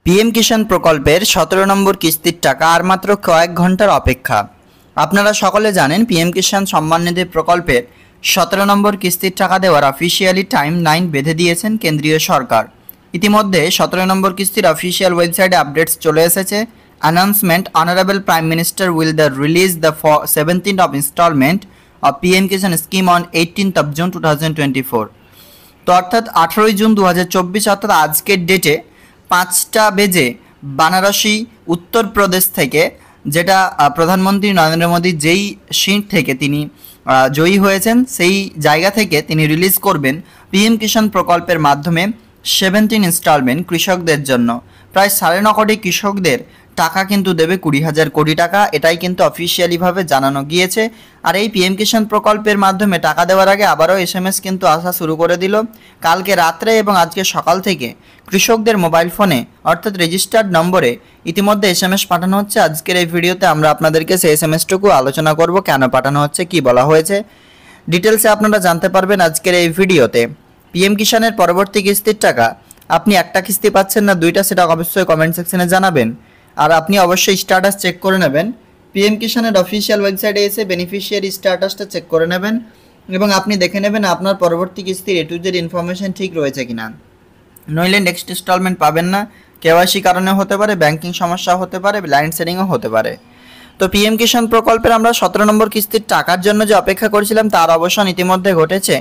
PM কিষাণ প্রকল্পের 17 নম্বর কিস্তির টাকা আর মাত্র কয়েক ঘন্টার অপেক্ষা। আপনারা সকলে জানেন পিএম কিষাণ সম্মান নিধি প্রকল্পের 17 নম্বর কিস্তির টাকা দেওয়ার অফিসিয়ালি টাইম লাইন বেঁধে দিয়েছেন কেন্দ্রীয় সরকার। ইতিমধ্যে 17 নম্বর কিস্তির অফিসিয়াল ওয়েবসাইটে আপডেটস চলে এসেছে। Announcement, honourable prime minister will release the 17th of installment of PM Kishan scheme on 18th of June 2024। তো অর্থাৎ 18ই জুন 2024 অর্থাৎ আজকের ডেটে 5টা বেজে বানারসি উত্তরপ্রদেশ থেকে, যেটা প্রধানমন্ত্রী নরেন্দ্র মোদী যেই সিট থেকে তিনি জয়ী হয়েছেন সেই জায়গা থেকে তিনি রিলিজ করবেন পিএম কিষাণ প্রকল্পের মাধ্যমে 17 ইনস্টলমেন্ট কৃষকদের জন্য। প্রায় 9.5 কোটি কৃষকদের টাকা কিন্তু দেবে 20,000 কোটি টাকা, এটাই কিন্তু অফিসিয়ালিভাবে জানানো গিয়েছে। আর এই পিএম কিষাণ প্রকল্পের মাধ্যমে টাকা দেওয়ার আগে আবারও SMS কিন্তু আসা শুরু করে দিল। কালকে রাত্রে এবং আজকে সকাল থেকে কৃষকদের মোবাইল ফোনে অর্থাৎ রেজিস্টার্ড নম্বরে ইতিমধ্যে SMS পাঠানো হচ্ছে। আজকের এই ভিডিওতে আমরা আপনাদেরকে সেই SMSটুকু আলোচনা করব, কেন পাঠানো হচ্ছে, কি বলা হয়েছে, ডিটেলসে আপনারা জানতে পারবেন আজকের এই ভিডিওতে। পিএম কিষাণের পরবর্তী কিস্তির টাকা আপনি একটা কিস্তি পাচ্ছেন না দুইটা, সেটা অবশ্যই কমেন্ট সেকশনে জানাবেন। আর আপনি অবশ্যই স্ট্যাটাস চেক করে নেবেন, পিএম কিষাণের অফিসিয়াল ওয়েবসাইটে এসে বেনিফিশিয়ারি স্ট্যাটাসটা চেক করে নেবেন এবং আপনি দেখে নেবেন আপনার পরবর্তী কিস্তির A to Z ইনফরমেশন ঠিক রয়েছে কিনা। নইলে নেক্সট ইনস্টলমেন্ট পাবেন না। KYC কারণে হতে পারে, ব্যাংকিং সমস্যা হতে পারে, লাইন সেটিংও হতে পারে। তো পিএম কিষাণ প্রকল্পের আমরা 17 নম্বর কিস্তির টাকার জন্য যে অপেক্ষা করেছিলাম তার অবসান ইতিমধ্যে ঘটেছে,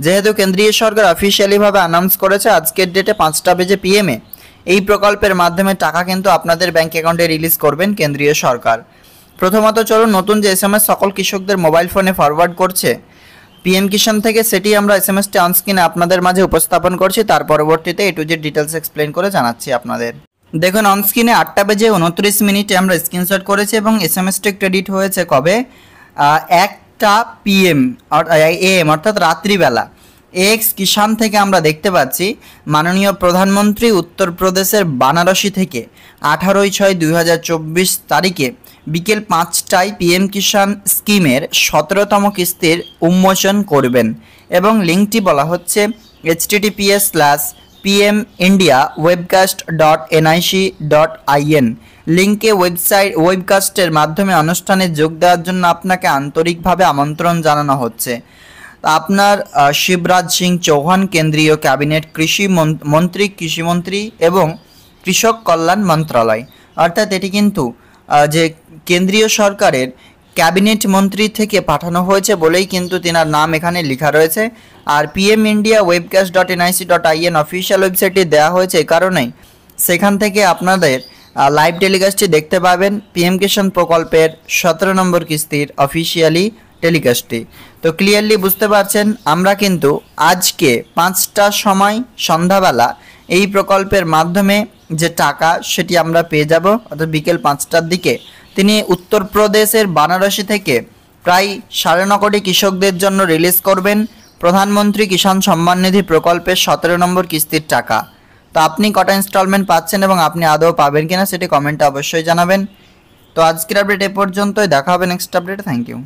যেহেতু কেন্দ্রীয় সরকার অফিসিয়ালিভাবে অ্যানাউন্স করেছে আজকের ডেটে 5টা বেজে PM-এ এই প্রকল্পের মাধ্যমে টাকা কিন্তু আপনাদের ব্যাংক অ্যাকাউন্টে রিলিজ করবেন কেন্দ্রীয় সরকার। প্রথমত চলুন নতুন যে SMS সকল কৃষকদের মোবাইল ফোনে ফরওয়ার্ড করছে পিএম কিষাণ থেকে, সেটি আমরা SMSটি অনস্ক্রিনে আপনাদের মাঝে উপস্থাপন করছি। তার পরবর্তীতে A to Z details explain করে জানাচ্ছি আপনাদের। দেখুন অনস্ক্রিনে 8টা বেজে 29 মিনিটে আমরা স্ক্রিনশট করেছি এবং SMSটি ক্রেডিট হয়েছে কবে, 1টা PM AM অর্থাৎ রাত্রিবেলা। এক্স কিষাণ থেকে আমরা দেখতে পাচ্ছি মাননীয় প্রধানমন্ত্রী উত্তরপ্রদেশের বানারসি থেকে 18/6/2024 তারিখে বিকেল 5টায় পিএম কিষাণ স্কিমের 17তম কিস্তির উন্মোচন করবেন এবং লিঙ্কটি বলা হচ্ছে https:/pmindia.webcast.nic.in। লিঙ্কে ওয়েবকাস্টের মাধ্যমে অনুষ্ঠানে যোগ দেওয়ার জন্য আপনাকে আন্তরিকভাবে আমন্ত্রণ জানানো হচ্ছে। আপনার শিবরাজ সিং চৌহান, কেন্দ্রীয় ক্যাবিনেট কৃষিমন্ত্রী এবং কৃষক কল্যাণ মন্ত্রণালয়, অর্থাৎ এটি কিন্তু যে কেন্দ্রীয় সরকারের ক্যাবিনেট মন্ত্রী থেকে পাঠানো হয়েছে বলেই কিন্তু তিনার নাম এখানে লেখা রয়েছে। আর pmindia.webcast.nic.in অফিসিয়াল ওয়েবসাইটে দেওয়া হয়েছে এই কারণেই সেখান থেকে আপনাদের লাইভ টেলিকাস্টটি দেখতে পাবেন পিএম কিষাণ প্রকল্পের 17 নম্বর কিস্তির অফিসিয়ালি টেলিকাস্টটি। তো ক্লিয়ারলি বুঝতে পারছেন আমরা কিন্তু আজকে 5টার সময় সন্ধ্যাবেলা এই প্রকল্পের মাধ্যমে যে টাকা সেটি আমরা পেয়ে যাব, অর্থাৎ বিকেল 5টার দিকে তিনি উত্তরপ্রদেশের বানারসি থেকে প্রায় 9.5 কোটি কৃষকদের জন্য রিলিজ করবেন প্রধানমন্ত্রী কিষাণ সম্মান নিধি প্রকল্পের 17 নম্বর কিস্তির টাকা। তো আপনি কটা ইনস্টলমেন্ট পাচ্ছেন এবং আপনি আদৌ পাবেন কিনা সেটি কমেন্টে অবশ্যই জানাবেন। তো আজকের আপডেট এ পর্যন্তই, দেখা হবে নেক্সট আপডেটে। Thank you.